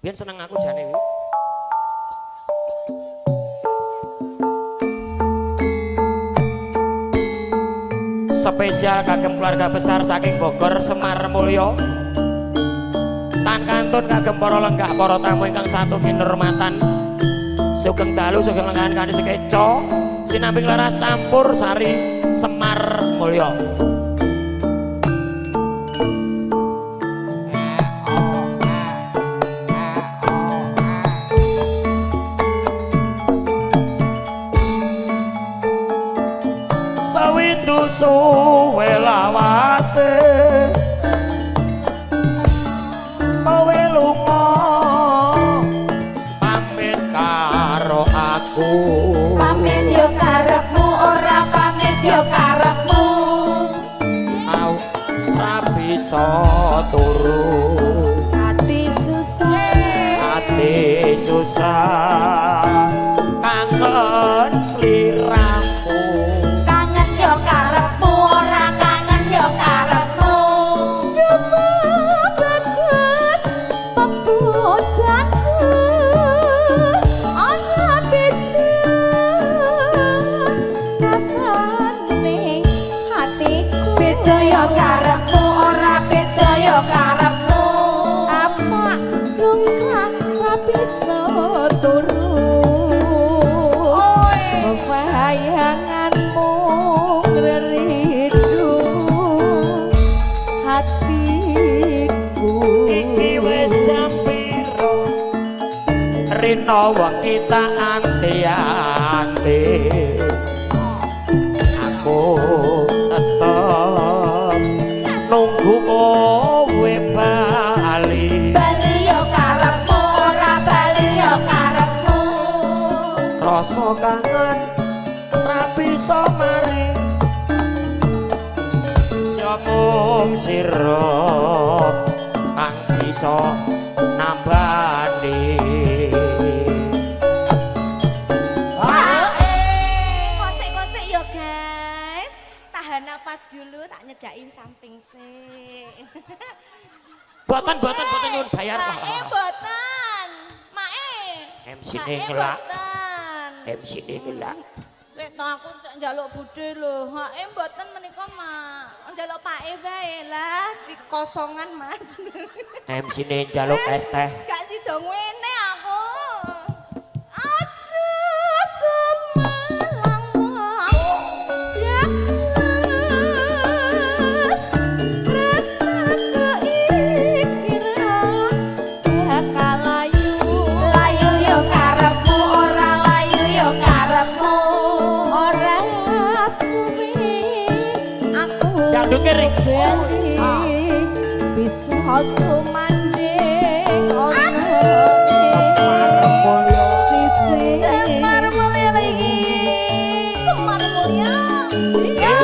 Biyen seneng aku jane iki. Spesial kagem keluarga besar saking Bogor Semar Mulyo. Tan kantun kagem para lenggah para tamu ingkang satu kinurmatan. Sugeng dalu sugeng lengahan kanthi sekeca sinambing laras campur sari Semar Mulyo. Suwe lawase kowe lunga pamit karo aku pamit yo karepmu ora pamit yo karepmu au ora bisa turu ati susah kangen sliramu kangen yo karepmu ora kangen yo karepmu bagus pembojanku ana beda rasane hatiku beda yo karepmu ora beda yo karepmu apa lunga ra bisa turu bayanganmu ngeridu hatiku iki wis jam piro rino wengi tak anti-anti aku tetep nunggu kowe bali yo karepmu ora bali yo karepmu rasa kangen ra bisa mari ya mung sira kang bisa nambani kosek-kosek yo guys tahan napas dulu tak nyedaki samping sih boten nyuwun bayar boten mae MC ne ngelak boten MC ne ngelak sik to aku sik njaluk budhe lho hae mboten menika mak njaluk pake bae lah dikosongan Mas MC ne njaluk es teh gak sida ngene aku aja semalang yaklas rasa keikira bakal layu yo karepmu ora layu yo karepmu ora suwe aku dangdut kering bisa sumanding ono Semar Mulyo lagi Semar Mulyo ya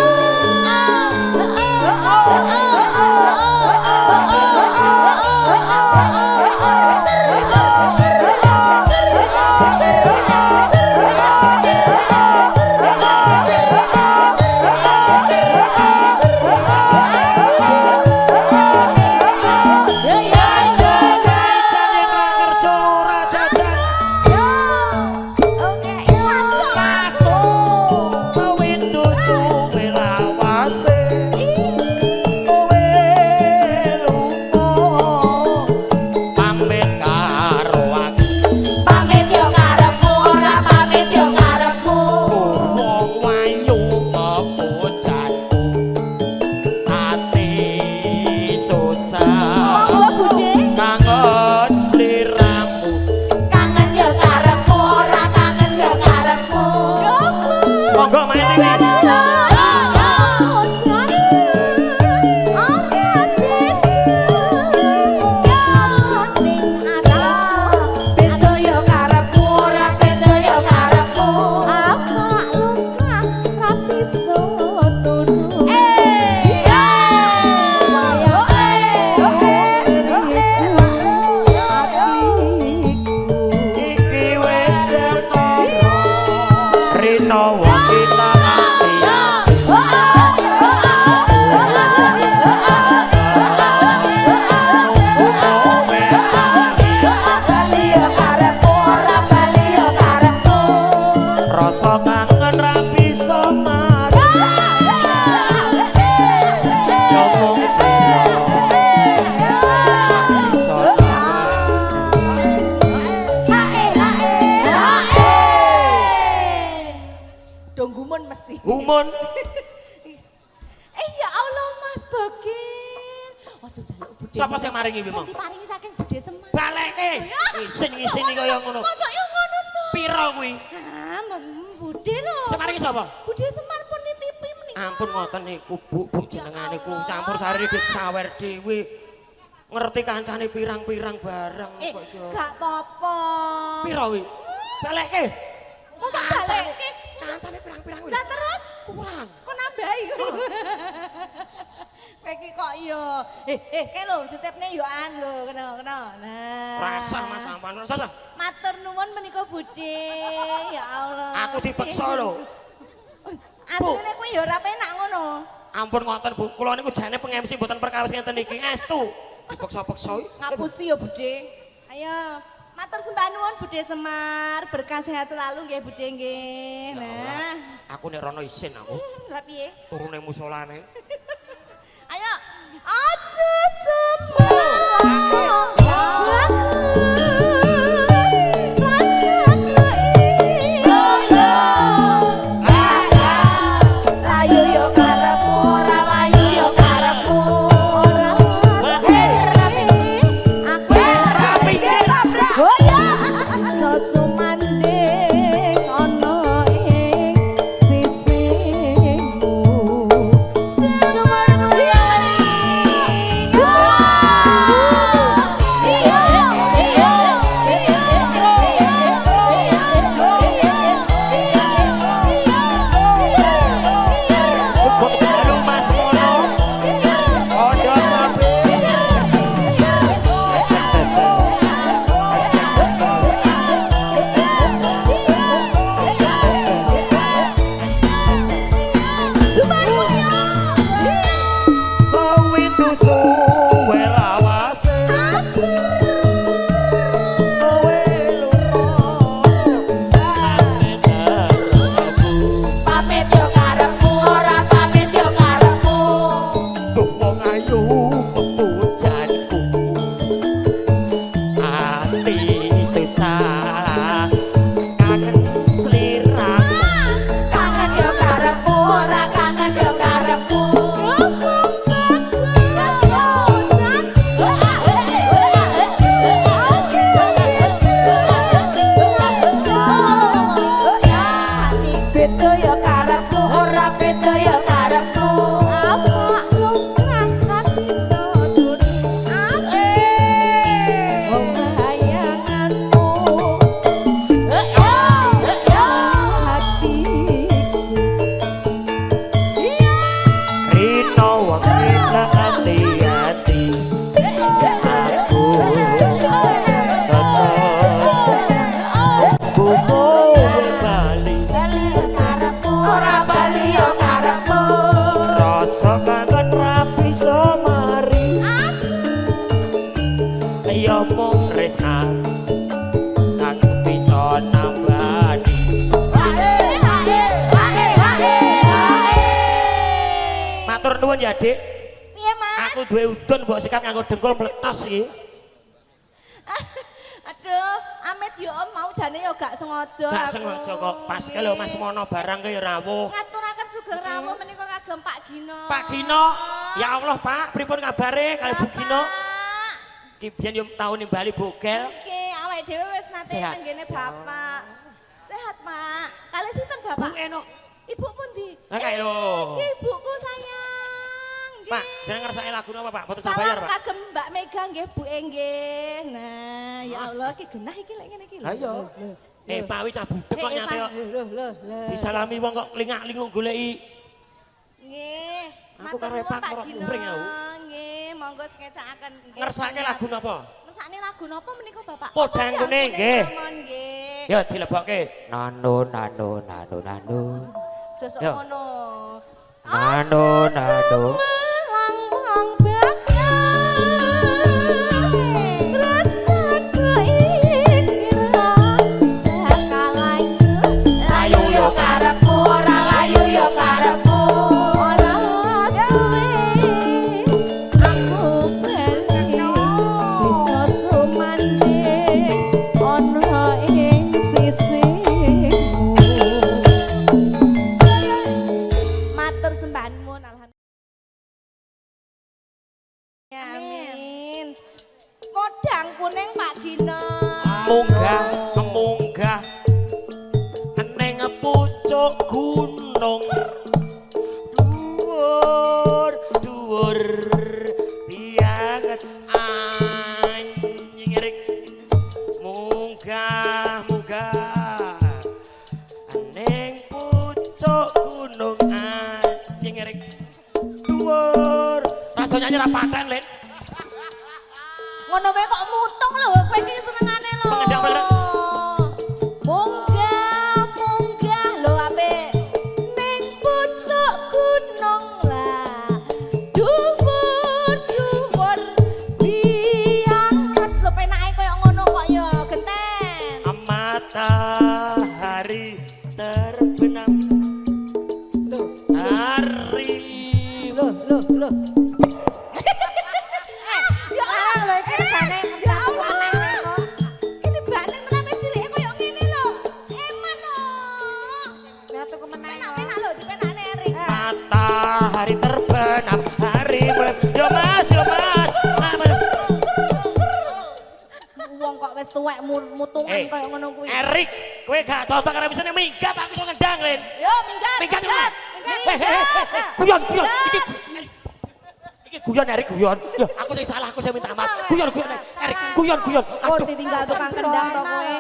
nuwun. Ya Allah Mas Bogil. Ojo njaluk budhe. Sapa sing maringi kuwi, Mong? Diparingi saking Budhe Semar. Baleke. Isin-isin kaya ngono. Masa yo ngono to? Piro kuwi? Ah, Budhe lho. Sing maringi sapa? Budhe Semar pun nitipi menika. Ampun ngoten niku Bu, jenengan niku campur sari disawer dhewe. Ngerti kancane pirang-pirang barang kok iso. Gak apa-apa. Piro kuwi? Baleke. Masa baleke? Kancane pirang-pirang kuwi. Lah terus Kurang. kok nambahi. Kowe iki kok yo. Ke lho ditipne yo an lho kena. Nah. Rasah Mas Ampan. Rasah. Matur nuwun menika Budhe. Ya Allah. Aku dipeksa lho. Asline kuwi yo ora penak ngono. Ampun ngoten Bu, kula niku jane peng-MC mboten perkawis ngeten iki. Estu. Dipeksa-peksa. Ngapusi yo Budhe. Ayo. Matur sembah nuwun Budhe Semar, berkah sehat selalu nggih Budhe nggih. Nah, Aku nek rono isin aku. lah piye? Turune musolane. Ayo. Aja semar. Layu yo karepmu ora layu yo karepmu ora aku rapi tabrak oh ya sesumanding ana ing sisimu sumarmu ya Kok dalu Mas Mono. Ondo cabe. Sawindu suwe lawase. Suwe pamit yo karepmu ora pamit yo karepmu Wong ayu pepujanku ati susah kangen sliramu kangen yo karepmu ora kangen yo karepmu Beto yo karepmu ora beto yo karepmu apa lumrah hati soduri asik wong bayanganmu hatiku Rino wong kita hati-hati aku tetep buku bali ora bali yo karepmu rasa kangen rapi somari ya mung resna kang bisa nambani matur nuwun ya Dik piye Mas aku duwe udun mbok sikat nganggo dengkul meletos iki aduh amit yo Om mau jane yo gak sengaja gak aku. sengaja kok pas ke lho Mas Mono barang ke ya rawuh ngaturaken sugeng rawuh menika kagem Pak Gino Pak Gino ya Allah Pak pripun kabare kali Bu Gino Pak. ki biyen yo tau nimbali bogel Oke, awake dhewe wis nate Sehat. tenggene Bapak. Sehat, Pak. Kali sinten Bapak? Bu Eno Ibu pundi? lah kae lho Nggih, ibuku sayang. Nggih. Pak jeneng ngersake lagu napa Pak boten Salam bayar Pak kagem Mbak Mega nggih, Bu nggih. Nah, ya Allah iki genah iki lek ngene iki lho. Ha iya. Pak wi cah budek kok nyate kok Loh. disalami wong kok lingak-linguk goleki Nggih. Aku Matur karo nuwun, Pak Pak karo Gino. kumpring aku. Nggih, monggo skecakaken nggih. ngersake lagu napa Ngersakne lagu napa menika Bapak? Podang Oh, kuning, ya, nggih. Ramon, nggih. ya dilebokke nano nano nano nano Josok Yo. ngono. nano nano Semelang bagas rasaku ikira bakal layu yo karepmu ora layu yo karepmu ora suwe aku bali bisa sumanding ana ing sisimu kuning Pak Gino. Munggah neng pucuk gunung dhuwur bianget anjing erik munggah neng pucuk gunung anjing erik dhuwur rasa nyanyi ra paten Lin Ngono wae kok mutung lho, kowe iki senengane lho. Pengendang bener. Munggah lho apik. Ning pucuk gunung lah. Dhuwur bianget lho penake koyo ngono kok ya genten. Matahari terbenam. Hari Loh. Ya Allah lho iki regane ya Allah. Iki banteng tenan cilike koyo ngene lho. Eman lho. Ya tuku meneh. Penak lho dipenakne Erik. matahari terbenam hari mulai yo mas Wong kok wis tuwek mutungan koyo ngono kuwi. Erik kowe gak cocok karo bisa minggat aku iso ngendang Lin Yo minggat. guyon iki guyon Erik guyon yo aku sing salah aku sing minta maaf guyon Erik guyon Oh ditinggal tukang kendang to kowe.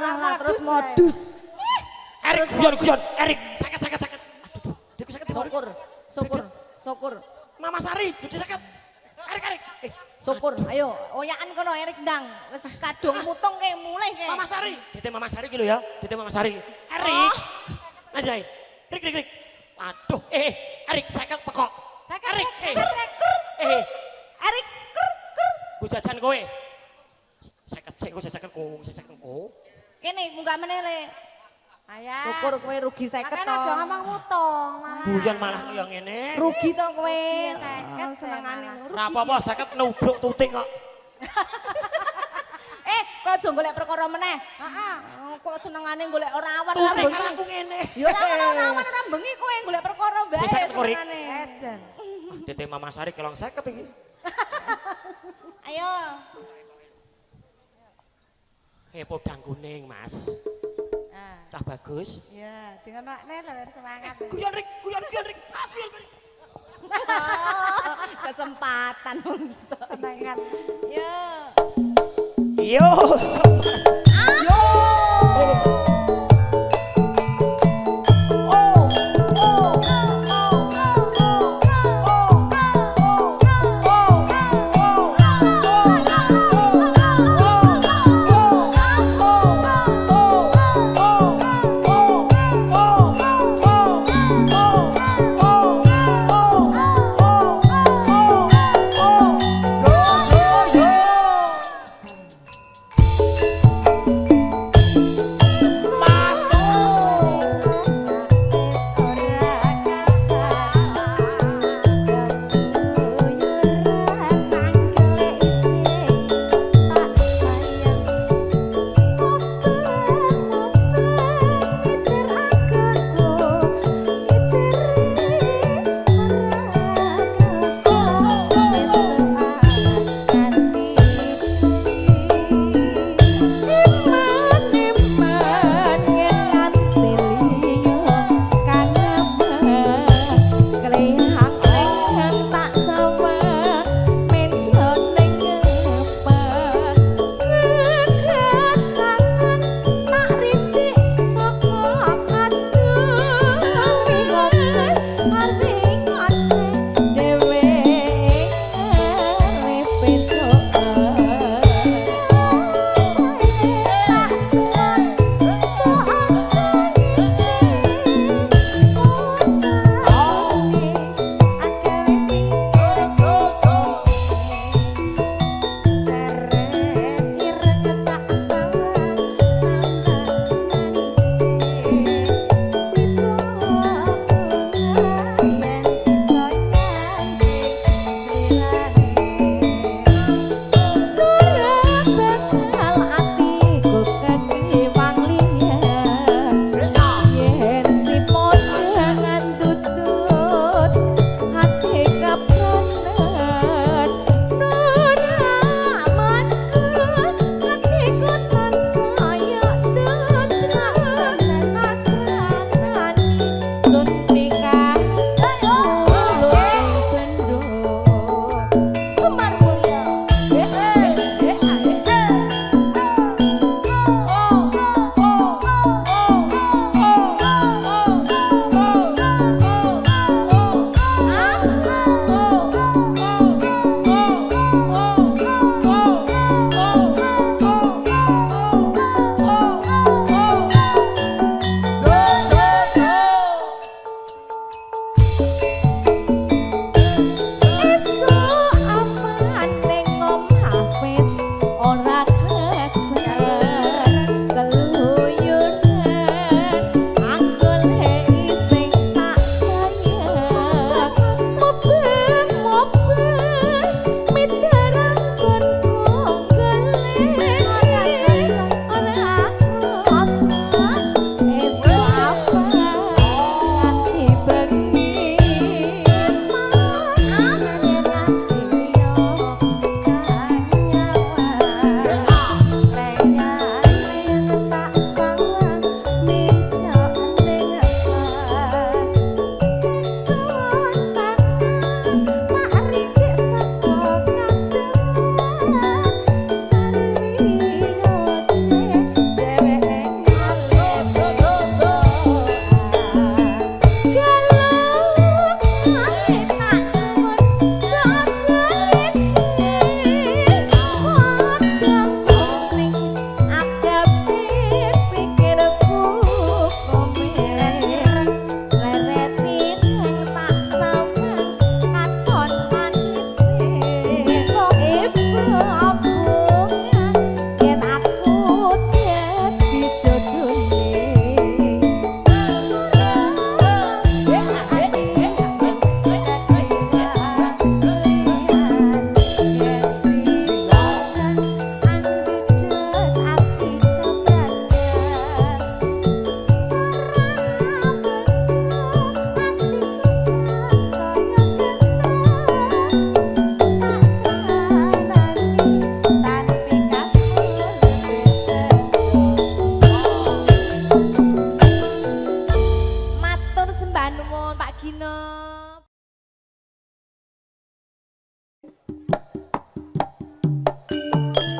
Lah terus modus. Erik guyon Erik sakit aduh diku sakit Syukur. Mama Sari dadi sakit Erik Syukur. Ayo oyakan kono Erik ndang. Wis kadung mutung ke mulih ke. Mama Sari Dite Mama Sari ki lho ya Dite Mama Sari Erik Anjay Rik aduh Erik sakit pekok Erik Erik ku jajan kowe sakit kok kene munggah meneh le. Ayah. Syukur kowe rugi 50 to. Makanya aja ngomong mutung malah. guyon malah koyo ngene Rugi to kowe. 50 senengane. ora apa-apa sakit nubruk tutik kok Kok aja golek perkara meneh. Heeh. Kok senengane golek rawan tutik bengi. karo aku ngene Ya ora rawan ora bengi kowe golek perkara bae. Sing sakit korik. senengane. Ejen. Dite Mama Sari kelong 50 iki Ayo. podang kuning Mas Ah, cah bagus ya, dengan makne lho semangat. guyon Rik guyon Rik Kesempatan. Senengan. Yo. yo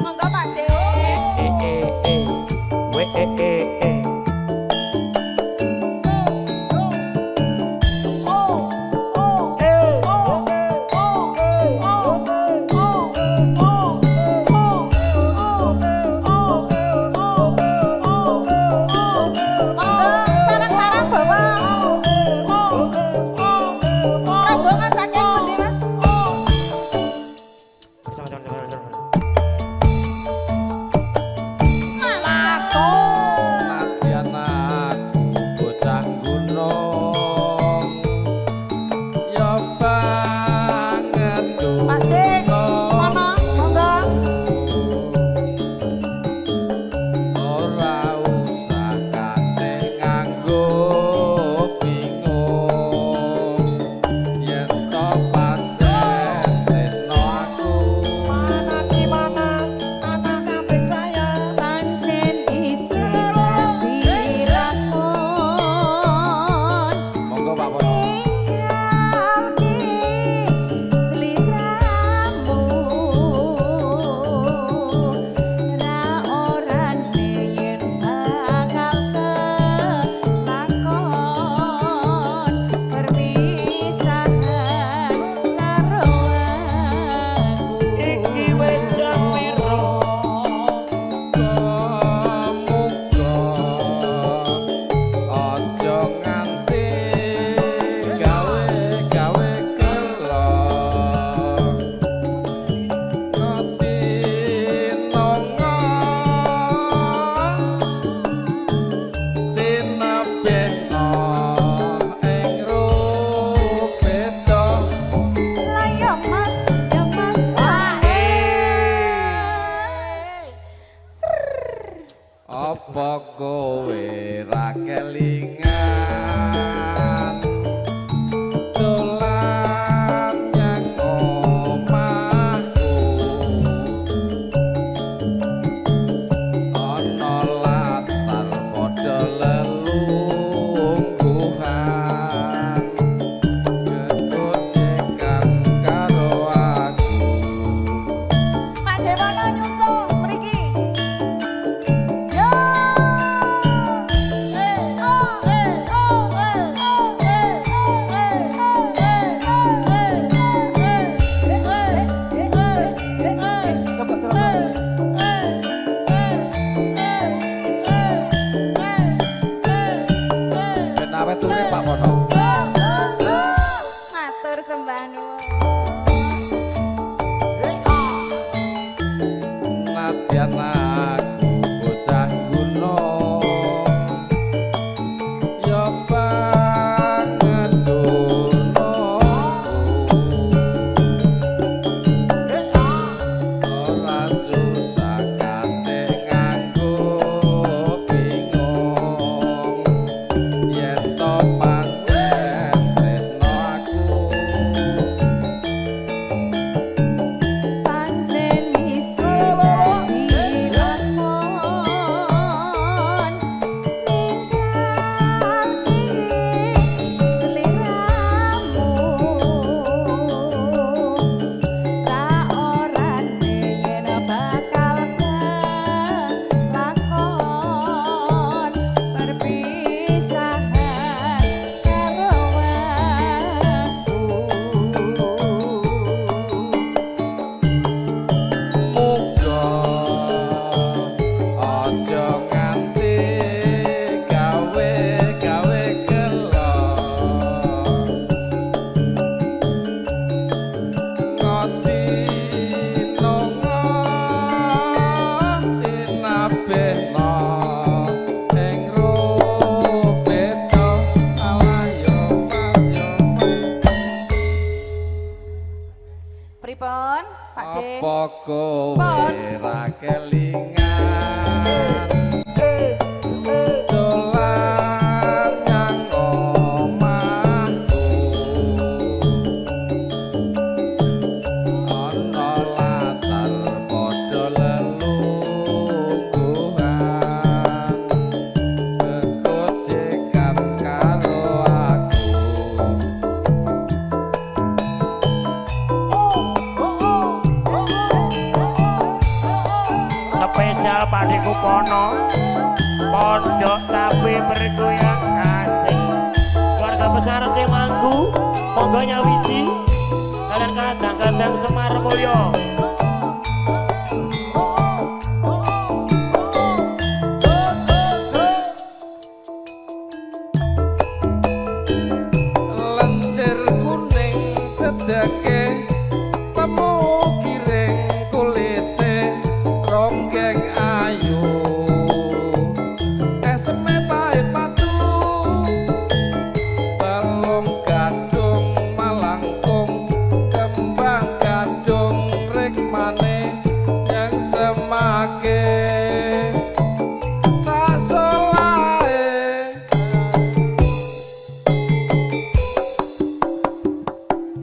Monggo Pak De. We Sarang-sarang bawa. Rombongan saking pundi Mas? Nadyan aku bocah gunung ya banget Pak De, mana? Monggo. ora usah kate nganggo bingung yen to pancen tresno aku mana di mana anak kambing saya Pancen isi dadi lakon monggo Pak Pono tinggal di sliramu ra orane yen bakal kelakon perpisahan karo iki wis jam piro muga aja nganti gawe-gawe kelo ngerti nongo tinabeno ing rupeto lah ya mas apa kowe ra kelingan dolan nyang omahku ana latar padha lelungguhan kegojekan karo aku Pak De mana nyusul mriki? Yo. Kenawe turi Pak Pono matur sembah nuwun Nadyan aku bocah gunung ya banget ora susah kate nganggo bingung yen to pancen tresno aku pancen isi dadi lakon ninggal di sliramu ra orane yen bakal kelakon perpisahan karo aku muga aja nganti gawe-gawe kelo ngerti nongo tinabeno ing rupeto alayo mas yo Pripun Pak De? apa kowe Pon. ra kelingan dolan nyang omahku ana latar padha lelungguhan kegojekan karo aku spesial Pakde Kupono Pondok Cabe bergoyang asik keluarga besar Cemanggu monggo nyawiji kalian kadang-kadang Semar Mulyo Lenjer kuning dedeke temu giring kulite ronggeng ayu esme pahit patu balung gadung malangkung kembang gadung rikmane yang semake sasolae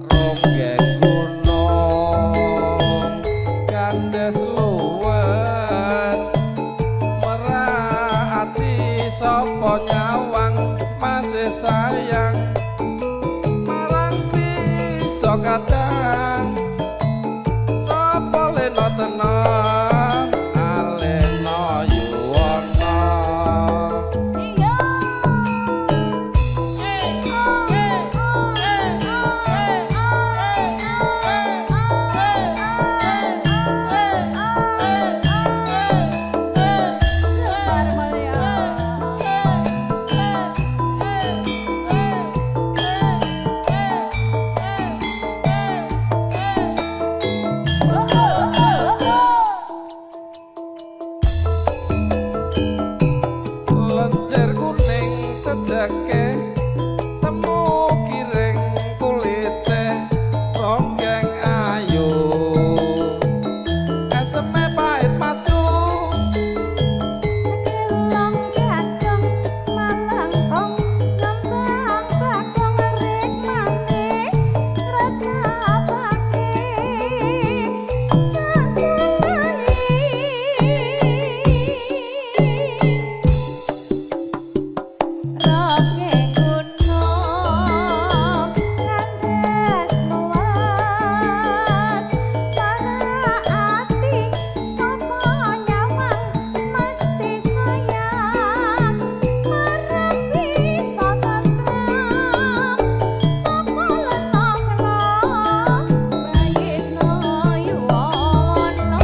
ronggeng gunung kandes luwes merahati sapa nyawang masih sayang marang bisa kadang sapa lena tenang alena yuwana lenjer kuning dedeke temu giring kulite ronggeng ayu esme pahit patu Kelong gadong malangkong ngembang bakong rikmane rasa bake Roge gunung kandes luas paraati sapa nyawang mesti sayang marang bisa tentrem sapa lenokno prayitna yuwana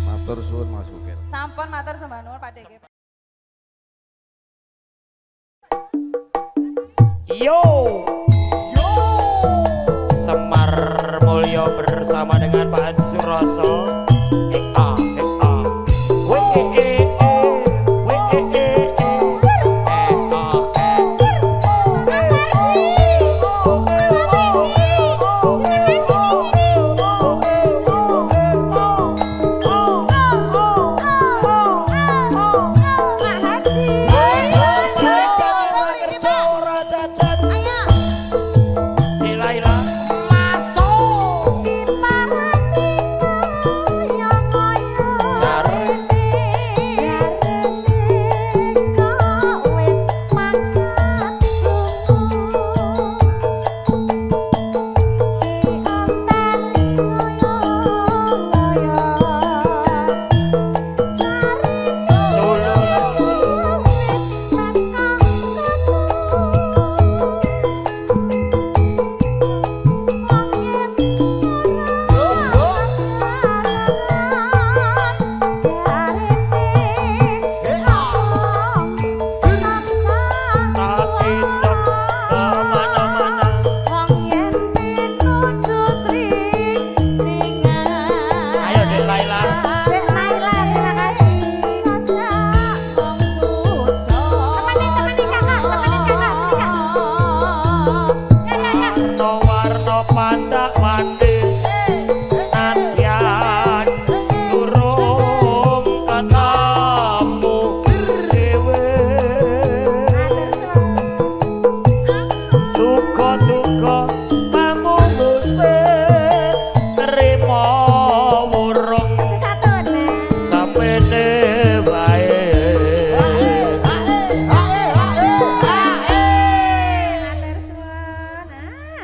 matur suwun Mas Ukil Sampun matur sembah nuwun Pakde. Yo Semar Mulyo bersama dengan Pak Haji Suroso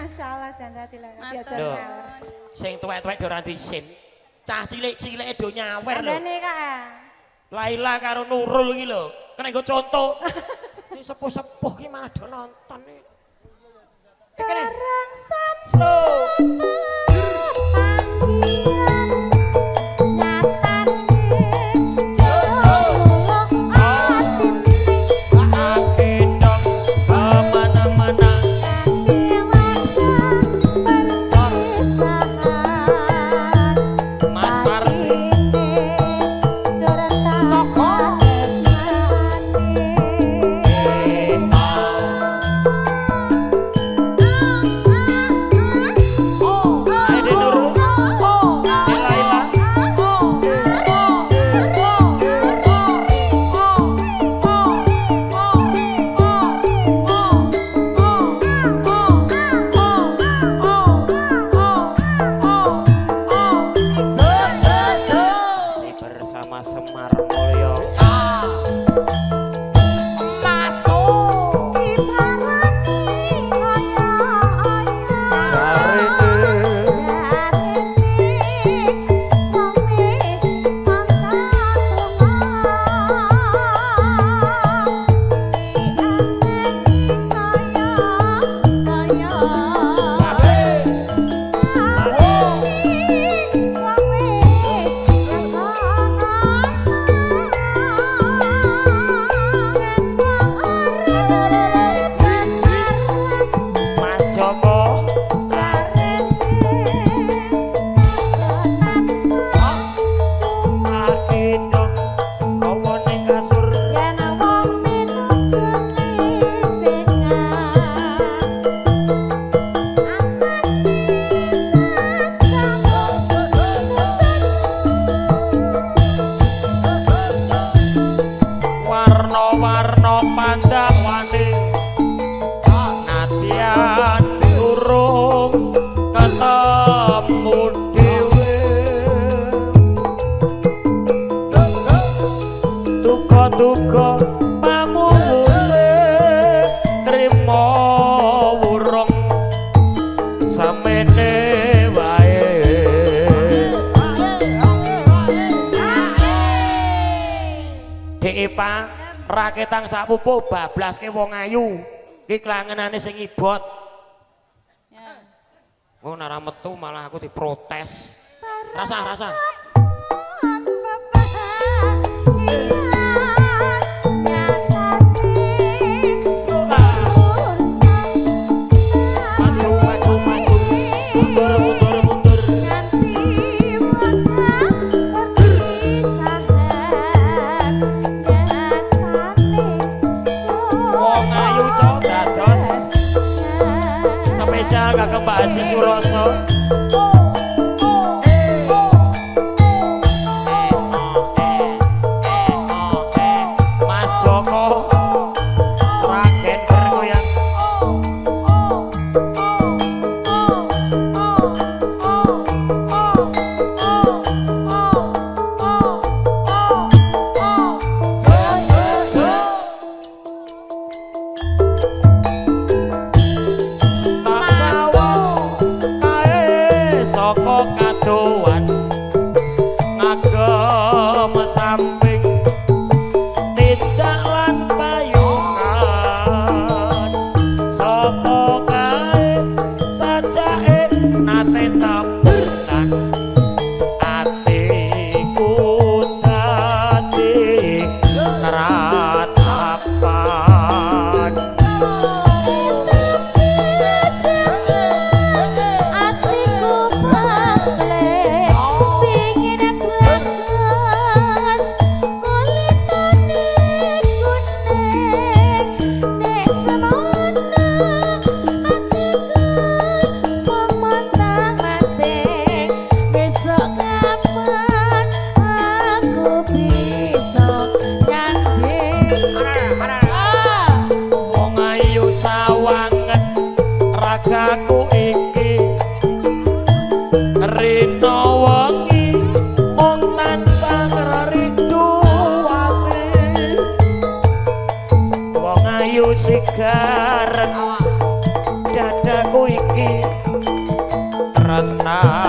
Masyaallah janda silakan Duh. Sing tuwek-tuwek ora disin. Cah cilik-cilike do nyawer lho. Kandhane Kak. Laila karo Nurul iki lho. Kena nggo contoh. Iki sepuh-sepuh ki malah do nonton iki. Barang Slow. Raketang sak pupuh bablaske wong ayu. Ki klangenane sing ibot. Oh nara metu malah aku diprotes. Rasa. Kakek Pak Haji Suroso. Mas Joko Sragen bergoyang. Sigar dadaku iki tresna